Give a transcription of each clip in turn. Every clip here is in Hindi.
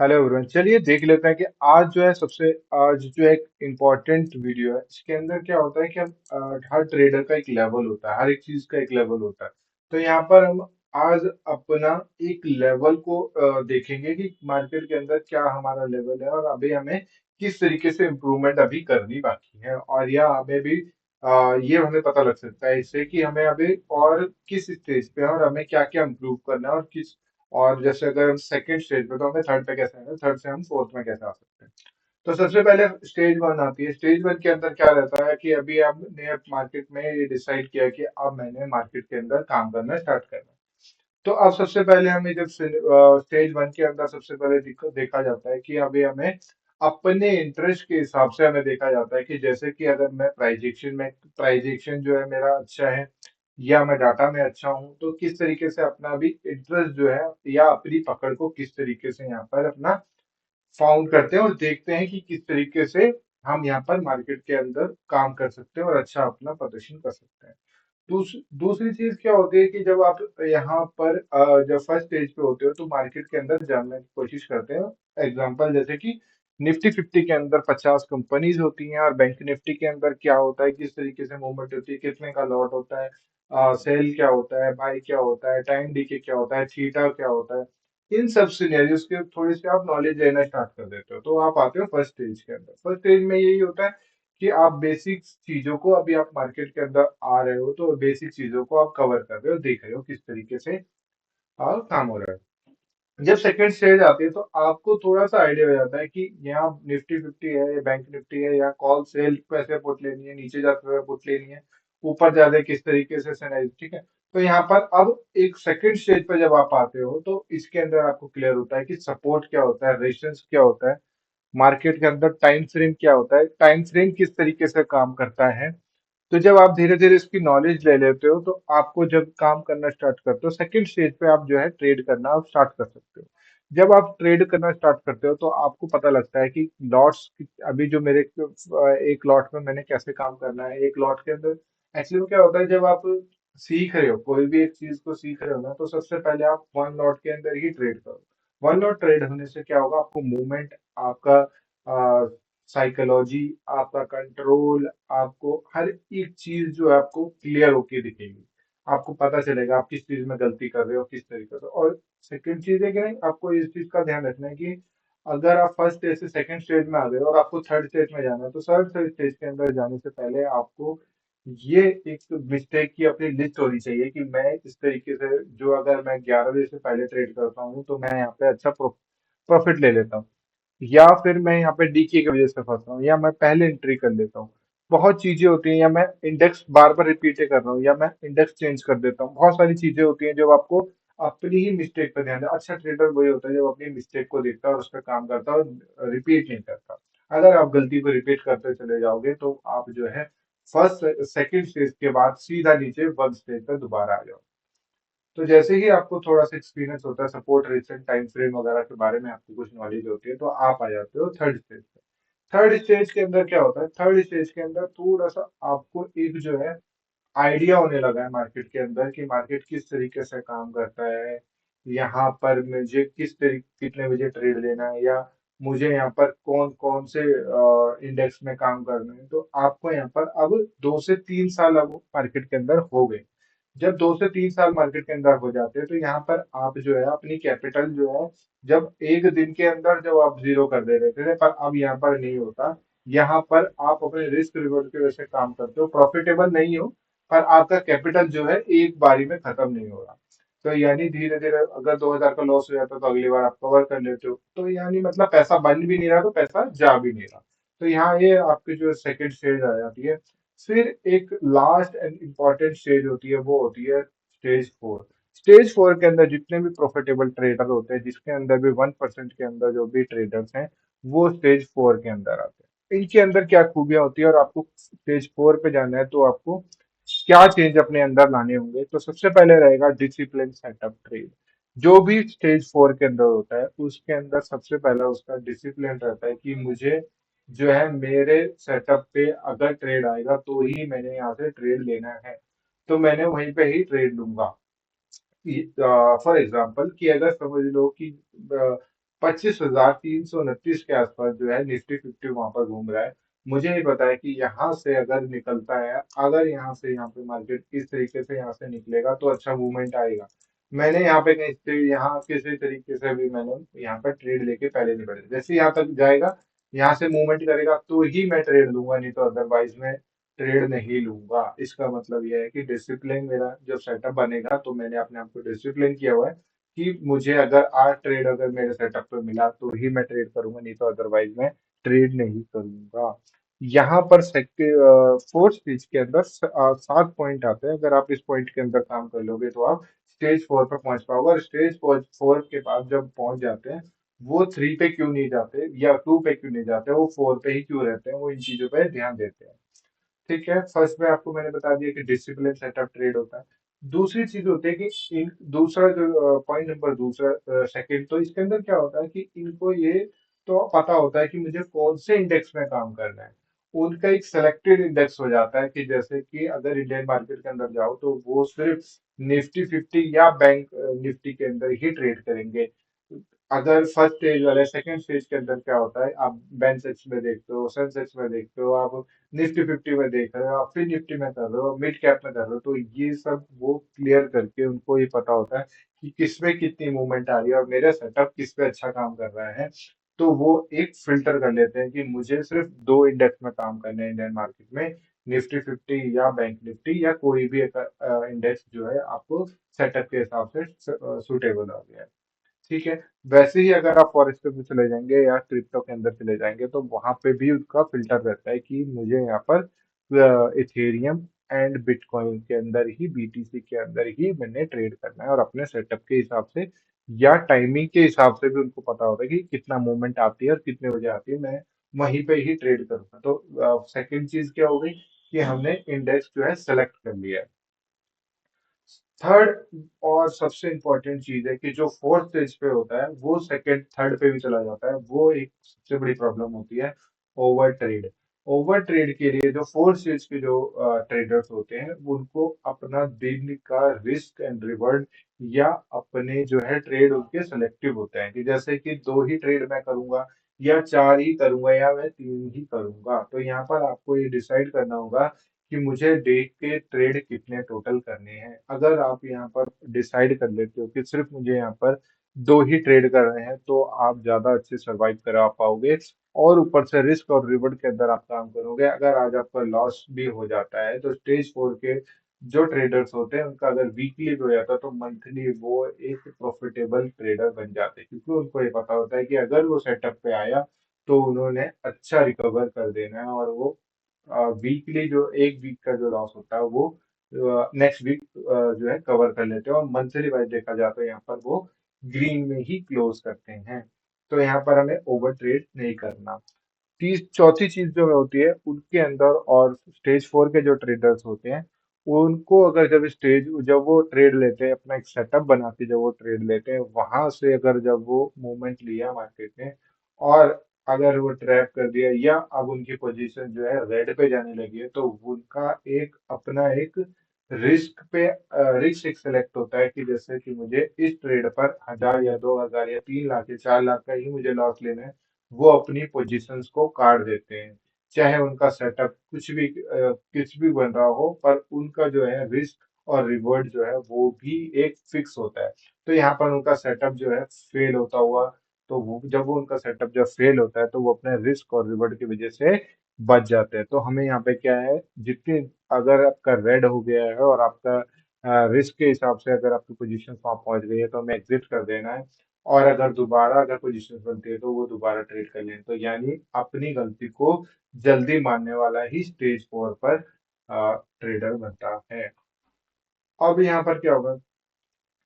हेलो एवरीवन, चलिए देख लेते हैं कि आज जो एक इम्पोर्टेंट वीडियो है। इसके अंदर क्या होता है कि हर ट्रेडर का एक लेवल होता है, हर एक चीज का एक लेवल होता है। तो यहाँ पर हम आज अपना एक लेवल को देखेंगे कि मार्केट के अंदर क्या हमारा लेवल है और अभी हमें किस तरीके से इम्प्रूवमेंट अभी करनी बाकी है। और या हमें भी ये हमें पता लग सकता है इससे कि हमें अभी और किस स्टेज पे है और हमें क्या क्या इम्प्रूव करना है और किस। और जैसे अगर हम सेकंड स्टेज पे तो हमें थर्ड पे कैसे आएंगे, थर्ड से हम फोर्थ में कैसे आ सकते हैं। तो सबसे पहले स्टेज वन आती है। स्टेज वन के अंदर क्या रहता है कि अभी आपने मार्केट में ये डिसाइड किया कि अब मैंने मार्केट के अंदर काम करना स्टार्ट करना है। तो अब सबसे पहले हमें जब स्टेज वन के अंदर सबसे पहले देखा जाता है कि अभी हमें अपने इंटरेस्ट के हिसाब से हमें देखा जाता है कि जैसे कि अगर मैं प्राइजेक्शन जो है मेरा अच्छा है या मैं डाटा में अच्छा हूँ, तो किस तरीके से अपना भी इंटरेस्ट जो है या अपनी पकड़ को किस तरीके से यहाँ पर अपना फाउंड करते हैं और देखते हैं कि किस तरीके से हम यहाँ पर मार्केट के अंदर काम कर सकते हैं और अच्छा अपना प्रदर्शन कर सकते हैं। दूसरी चीज क्या होती है कि जब आप यहाँ पर जब फर्स्ट स्टेज पे होते हो तो मार्केट के अंदर जानने की कोशिश करते हो। एग्जांपल जैसे कि निफ्टी 50 के अंदर 50 कंपनीज होती हैं और बैंक निफ्टी के अंदर क्या होता है, किस तरीके से मूवमेंट होती है, कितने का लॉट होता है, सेल क्या होता है, बाई क्या होता है, टाइम डीके क्या होता है, थीटा क्या होता है। इन सब सिनेरियोज के थोड़ी सी आप नॉलेज लेना स्टार्ट कर देते हो तो आप आते हो फर्स्ट स्टेज के अंदर। फर्स्ट स्टेज में यही होता है कि आप बेसिक चीजों को, अभी आप मार्केट के अंदर आ रहे हो तो बेसिक चीजों को आप कवर कर रहे हो, देख रहे हो किस तरीके से काम हो रहा है। जब सेकंड स्टेज आती है तो आपको थोड़ा सा आइडिया हो जाता है कि यहाँ निफ्टी 50 है या बैंक निफ्टी है या कॉल सेल कैसे पुट लेनी है, नीचे जाते हुए पुट लेनी है, ऊपर जाते किस तरीके से सिनेरियो, ठीक है। तो यहाँ पर अब एक सेकंड स्टेज पर जब आप आते हो तो इसके अंदर आपको क्लियर होता है कि सपोर्ट क्या होता है, रेजिस्टेंस क्या होता है, मार्केट के अंदर टाइम फ्रेम क्या होता है, टाइम फ्रेम किस तरीके से काम करता है। तो जब आप धीरे धीरे इसकी नॉलेज ले लेते हो तो आपको जब काम करना स्टार्ट करते हो सेकंड स्टेज पे आप जो है ट्रेड करना आप स्टार्ट कर सकते हो। जब आप ट्रेड करना स्टार्ट करते हो तो आपको पता लगता है कि लॉट्स, अभी जो मेरे एक लॉट में मैंने कैसे काम करना है, एक लॉट के अंदर एक्चुअली क्या होता है जब आप सीख रहे हो कोई भी एक चीज को सीख रहे हो ना, तो सबसे पहले आप वन लॉट के अंदर ही ट्रेड करो। वन लॉट ट्रेड होने से क्या होगा, आपको मूवमेंट, आपका साइकोलॉजी, आपका कंट्रोल, आपको हर एक चीज जो है आपको क्लियर होके दिखेगी। आपको पता चलेगा आप किस चीज में गलती कर रहे हो किस तरीके से। और सेकंड चीज है कि नहीं, आपको इस चीज का ध्यान रखना है कि अगर आप फर्स्ट स्टेज से सेकंड स्टेज में आ गए और आपको थर्ड स्टेज में जाना है तो थर्ड स्टेज के अंदर जाने से पहले आपको ये एक मिस्टेक की अपनी लिस्ट होनी चाहिए कि मैं इस तरीके से, जो अगर मैं 11 बजे से पहले ट्रेड करता हूँ तो मैं यहाँ पे अच्छा प्रॉफिट ले लेता हूँ, या फिर मैं यहाँ पे डीके की वजह से फंस रहा हूँ, या मैं पहले एंट्री कर लेता हूँ। बहुत चीजें होती हैं, या मैं इंडेक्स बार बार रिपीट कर रहा हूँ, या मैं इंडेक्स चेंज कर देता हूँ। बहुत सारी चीजें होती हैं जब आपको अपनी ही मिस्टेक पर ध्यान है। अच्छा ट्रेडर वही होता है जो अपनी मिस्टेक को देखता है और उस पर काम करता है और रिपीट नहीं करता। अगर आप गलती को रिपीट करते चले जाओगे तो आप जो है फर्स्ट सेकंड स्टेज के बाद सीधा नीचे वन स्टेज पर दोबारा आ जाओ। तो जैसे ही आपको थोड़ा सा एक्सपीरियंस होता है, सपोर्ट रेजिस्टेंस टाइम फ्रेम वगैरह के बारे में आपको कुछ नॉलेज होती है, तो आप आ जाते हो थर्ड स्टेज पे। थर्ड स्टेज के अंदर क्या होता है, थर्ड स्टेज के अंदर थोड़ा सा आपको एक जो है आइडिया होने लगा है मार्केट के अंदर कि मार्केट किस तरीके से काम करता है, यहाँ पर मुझे किस तरीके कितने बजे ट्रेड लेना है, या मुझे यहाँ पर कौन कौन से इंडेक्स में काम करना है। तो आपको यहाँ पर अब 2 से 3 साल अब मार्केट के अंदर हो गए। जब 2 से 3 साल मार्केट के अंदर हो जाते हैं तो यहाँ पर आप जो है अपनी कैपिटल जो है, जब एक दिन के अंदर जब आप जीरो कर दे रहे थे, पर अब यहाँ पर नहीं होता। यहाँ पर आप अपने रिस्क रिवॉर्ड की वजह से काम करते हो, प्रॉफिटेबल नहीं हो, पर आपका कैपिटल जो है एक बारी में खत्म नहीं हो रहा। तो यानी धीरे धीरे अगर 2,000 का लॉस हो जाता है तो अगली बार आप कवर कर लेते हो, तो यानी मतलब पैसा बन भी नहीं रहा तो पैसा जा भी नहीं रहा। तो यहाँ ये आपकी जो सेकंड स्टेज आ जाती है। फिर एक लास्ट एंड इम्पॉर्टेंट स्टेज होती है, वो होती है स्टेज फोर। स्टेज फोर के अंदर जितने भी प्रॉफिटेबल ट्रेडर होते हैं, जिसके अंदर भी 1% के अंदर जो भी ट्रेडर्स हैं, वो स्टेज फोर के अंदर आते हैं। इनके अंदर क्या खूबियां होती है और आपको स्टेज फोर पे जाना है तो आपको क्या चेंज अपने अंदर लाने होंगे। तो सबसे पहले रहेगा डिसिप्लिन सेटअप ट्रेड। जो भी स्टेज फोर के अंदर होता है उसके अंदर सबसे पहला उसका डिसिप्लिन रहता है कि मुझे जो है मेरे सेटअप पे अगर ट्रेड आएगा तो ही मैंने यहाँ से ट्रेड लेना है, तो मैंने वहीं पे ही ट्रेड लूंगा। फॉर एग्जाम्पल कि अगर समझ लो कि 25,329 के आसपास जो है निफ्टी फिफ्टी वहां पर घूम रहा है। मुझे नहीं पता है कि यहाँ से अगर निकलता है, अगर यहाँ से यहाँ पे मार्केट किस तरीके से यहाँ से निकलेगा तो अच्छा मूवमेंट आएगा। मैंने यहाँ पे कहीं से यहाँ किसी तरीके से भी मैंने यहाँ पर ट्रेड लेके पहले नहीं बढ़े, जैसे यहाँ तक जाएगा, यहाँ से मूवमेंट करेगा तो ही मैं ट्रेड लूंगा, नहीं तो अदरवाइज मैं ट्रेड नहीं लूंगा। इसका मतलब यह है कि डिसिप्लिन मेरा जो सेटअप बनेगा, तो मैंने अपने आप को डिसिप्लिन किया हुआ है कि मुझे अगर आज ट्रेड अगर मेरे सेटअप पे मिला तो ही मैं ट्रेड करूंगा, नहीं तो अदरवाइज मैं ट्रेड नहीं करूंगा। यहाँ पर फोर्थ स्टेज के अंदर 7 पॉइंट आते हैं। अगर आप इस पॉइंट के अंदर काम कर लोगे तो आप स्टेज 4 पे पहुंच पाओगे। और स्टेज 4 के बाद जब पहुंच जाते हैं, वो 3 पे क्यों नहीं जाते या 2 पे क्यों नहीं जाते, वो 4 पे ही क्यों रहते हैं, वो इन चीजों पे ध्यान देते हैं। ठीक है, फर्स्ट में आपको मैंने बता दिया कि डिसिप्लिन सेटअप ट्रेड होता है। दूसरी चीज होती है कि इन दूसरा जो पॉइंट नंबर दूसरा सेकंड, तो इसके अंदर क्या होता है कि इनको ये तो पता होता है कि मुझे कौन से इंडेक्स में काम करना है। उनका एक सेलेक्टेड इंडेक्स हो जाता है कि जैसे कि अगर इंडियन मार्केट के अंदर जाओ तो वो सिर्फ निफ्टी फिफ्टी या बैंक निफ्टी के अंदर ही ट्रेड करेंगे। अगर फर्स्ट स्टेज वाले सेकंड स्टेज के अंदर क्या होता है, आप बेंसेक्स में देखते हो, सेंसेक्स में देखते हो, आप निफ्टी फिफ्टी में देख रहे हो, आप फिर निफ्टी में कर रहे हो, मिड कैप में कर रहे हो, तो ये सब वो क्लियर करके उनको ये पता होता है कि किस में कितनी मूवमेंट आ रही है और मेरा सेटअप किस पे अच्छा काम कर रहा है। तो वो एक फिल्टर कर लेते हैं कि मुझे सिर्फ दो इंडेक्स में काम करना है इंडियन मार्केट में, निफ्टी फिफ्टी या बैंक निफ्टी या कोई भी एक इंडेक्स जो है आपको सेटअप के हिसाब से सुटेबल हो गया है। ठीक है। वैसे ही अगर आप फॉरेस्टर में चले जाएंगे या क्रिप्टो के अंदर चले जाएंगे तो वहां पे भी उसका फिल्टर रहता है कि मुझे यहाँ पर इथेरियम एंड बिटकॉइन के अंदर ही, बीटीसी के अंदर ही मैंने ट्रेड करना है, और अपने सेटअप के हिसाब से या टाइमिंग के हिसाब से भी उनको पता होता है कि कितना मूवमेंट आती है और कितने बजे आती है, मैं वहीं पे ही ट्रेड करूंगा। तो सेकंड चीज क्या हो गई कि हमने इंडेक्स जो है सेलेक्ट कर लिया है। थर्ड और सबसे इम्पोर्टेंट चीज है कि जो फोर्थ स्टेज पे होता है वो सेकंड थर्ड पे भी चला जाता है, वो एक सबसे बड़ी प्रॉब्लम होती है, ओवर ट्रेड। ओवर ट्रेड के लिए जो फोर्थ स्टेज के जो ट्रेडर्स होते हैं उनको अपना दिन का रिस्क एंड रिवॉर्ड या अपने जो है ट्रेड उनके सेलेक्टिव होते हैं कि जैसे कि दो ही ट्रेड मैं करूंगा या चार ही करूंगा या मैं तीन ही करूंगा। तो यहाँ पर आपको ये डिसाइड करना होगा कि मुझे डे के ट्रेड कितने टोटल करने हैं। अगर आप यहाँ पर डिसाइड कर लेते हो कि सिर्फ मुझे यहाँ पर दो ही ट्रेड करने हैं तो आप ज्यादा अच्छे सरवाइव करा पाओगे, और ऊपर से रिस्क और रिवॉर्ड के अंदर आप काम करोगे। अगर आज आपका लॉस भी हो जाता है तो स्टेज 4 के जो ट्रेडर्स होते हैं उनका अगर वीकली भी हो जाता है तो मंथली वो एक प्रॉफिटेबल ट्रेडर बन जाते हैं, क्योंकि उनको ये पता होता है कि अगर वो सेटअप पे आया तो उन्होंने अच्छा रिकवर कर देना है, और वो वीकली जो एक वीक का जो लॉस होता है वो नेक्स्ट वीक जो है कवर कर लेते हैं, और मंथली वाइज देखा जाए तो यहाँ पर वो ग्रीन में ही क्लोज करते हैं। तो यहाँ पर हमें ओवर ट्रेड नहीं करना। तीस चौथी चीज जो होती है उनके अंदर, और स्टेज 4 के जो ट्रेडर्स होते हैं उनको अगर जब वो ट्रेड लेते हैं, अपना एक सेटअप बना के जब वो ट्रेड लेते हैं, वहां से अगर जब वो मूवमेंट लिया मार्केट में और अगर वो ट्रैप कर दिया या अब उनकी पोजीशन जो है रेड पे जाने लगी है, तो उनका एक अपना एक रिस्क एक सेलेक्ट होता है कि जैसे कि मुझे इस ट्रेड पर 1,000 या 2,000 या 3 लाख या 4 लाख का ही मुझे लॉस लेना है, वो अपनी पोजीशंस को काट देते हैं। चाहे उनका सेटअप कुछ भी बन रहा हो, पर उनका जो है रिस्क और रिवॉर्ड जो है वो भी एक फिक्स होता है। तो यहाँ पर उनका सेटअप जो है फेल होता हुआ, तो वो जब वो उनका सेटअप जब फेल होता है तो वो अपने रिस्क और रिवॉर्ड की वजह से बच जाते हैं। तो हमें यहाँ पे क्या है, जितनी अगर आपका रेड हो गया है और आपका रिस्क के हिसाब से अगर आपकी पोजीशन वहां पहुंच गई है तो हमें एग्जिट कर देना है, और अगर दोबारा अगर पोजीशन बनती है तो वो दोबारा ट्रेड कर लें। तो यानी अपनी गलती को जल्दी मानने वाला ही स्टेज 4 पर ट्रेडर बनता है। अब यहाँ पर क्या होगा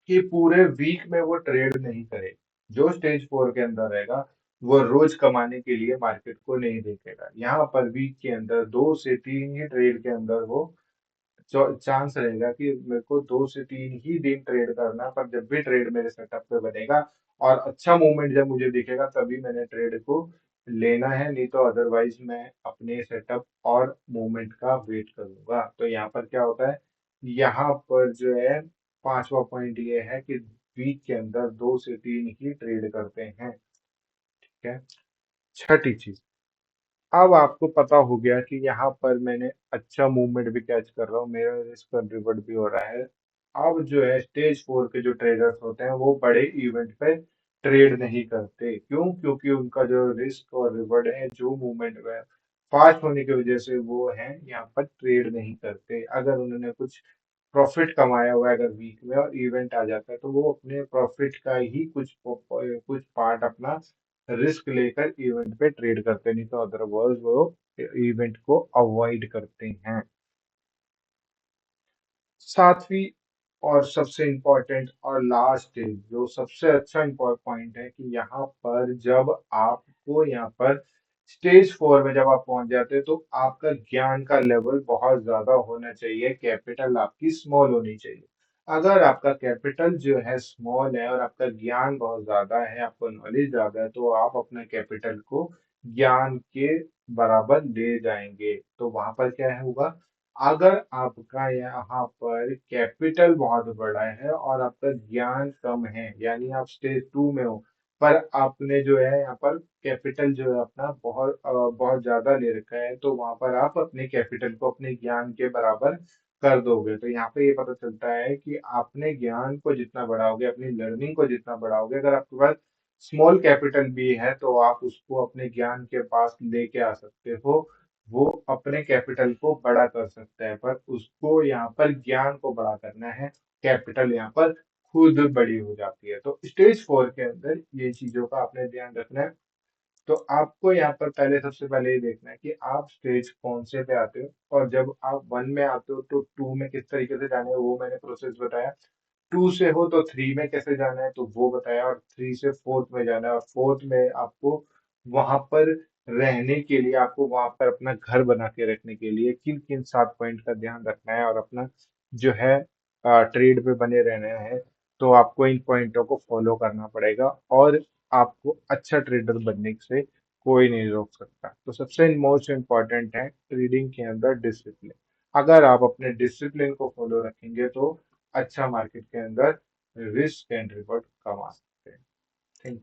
कि पूरे वीक में वो ट्रेड नहीं करे। जो स्टेज 4 के अंदर रहेगा वो रोज कमाने के लिए मार्केट को नहीं देखेगा। यहाँ पर वीक के अंदर 2 से 3 ही ट्रेड के अंदर वो चांस रहेगा कि मेरे को 2 से 3 ही दिन ट्रेड करना है, पर जब भी ट्रेड मेरे सेटअप पे बनेगा और अच्छा मूवमेंट जब मुझे दिखेगा तभी मैंने ट्रेड को लेना है, नहीं तो अदरवाइज मैं अपने सेटअप और मूवमेंट का वेट करूंगा। तो यहाँ पर क्या होता है, यहाँ पर जो है पांचवा पॉइंट ये है कि वीक के अंदर 2 से 3 ही ट्रेड करते हैं। ठीक है। छठी चीज, अब आपको पता हो गया कि यहाँ पर मैंने अच्छा मूवमेंट भी कैच कर रहा हूँ, मेरा रिस्क और रिवॉर्ड भी हो रहा है। अब जो है स्टेज 4 के जो ट्रेडर्स होते हैं वो बड़े इवेंट पे ट्रेड नहीं करते। क्यों? क्योंकि उनका जो रिस्क और रिवॉर्ड है, जो मूवमेंट है फास्ट होने की वजह से, वो है यहाँ पर ट्रेड नहीं करते। अगर उन्होंने कुछ प्रॉफिट कमाया हुआ है अगर वीक में और इवेंट आ जाता है, तो वो अपने प्रॉफिट का ही कुछ पार्ट अपना रिस्क लेकर इवेंट पे ट्रेड करते हैं, नहीं तो अदरवाइज वो इवेंट को अवॉइड करते हैं। सातवीं और सबसे इम्पोर्टेंट और लास्ट है, जो सबसे अच्छा पॉइंट है कि यहाँ पर जब आपको यहाँ पर स्टेज 4 में जब आप पहुंच जाते हैं, तो आपका ज्ञान का लेवल बहुत ज्यादा होना चाहिए, कैपिटल आपकी स्मॉल होनी चाहिए। अगर आपका कैपिटल जो है स्मॉल है और आपका ज्ञान बहुत ज्यादा है, आपको नॉलेज ज्यादा है, तो आप अपने कैपिटल को ज्ञान के बराबर ले जाएंगे। तो वहां पर क्या होगा, अगर आपका यहाँ पर कैपिटल बहुत बड़ा है और आपका ज्ञान कम है, यानी आप स्टेज 2 में हो, पर आपने जो है यहाँ पर कैपिटल जो है अपना बहुत ज्यादा ले रखा है, तो वहां पर आप अपने कैपिटल को अपने ज्ञान के बराबर कर दोगे। तो यहाँ पे ये पता चलता है कि आपने ज्ञान को जितना बढ़ाओगे, अपनी लर्निंग को जितना बढ़ाओगे, अगर आपके पास स्मॉल कैपिटल भी है, तो आप उसको अपने ज्ञान के पास लेके आ सकते हो। वो अपने कैपिटल को बड़ा कर सकता है, पर उसको यहाँ पर ज्ञान को बड़ा करना है, कैपिटल यहाँ पर खुद बड़ी हो जाती है। तो स्टेज 4 के अंदर ये चीजों का आपने ध्यान रखना है। तो आपको यहाँ पर पहले सबसे पहले ये देखना है कि आप स्टेज कौन से पे आते हो, और जब आप 1 में आते हो तो 2 में किस तरीके से जाना है वो मैंने प्रोसेस बताया। 2 से हो तो 3 में कैसे जाना है तो वो बताया, और 3 से 4th में जाना है, और 4th में आपको वहां पर रहने के लिए, आपको वहां पर अपना घर बना के रखने के लिए किन किन 7 पॉइंट का ध्यान रखना है और अपना जो है ट्रेड पे बने रहना है, तो आपको इन पॉइंटों को फॉलो करना पड़ेगा। और आपको अच्छा ट्रेडर बनने से कोई नहीं रोक सकता। तो सबसे मोस्ट इम्पॉर्टेंट है ट्रेडिंग के अंदर डिसिप्लिन। अगर आप अपने डिसिप्लिन को फॉलो रखेंगे, तो अच्छा मार्केट के अंदर रिस्क एंड रिवॉर्ड कमा सकते हैं। थैंक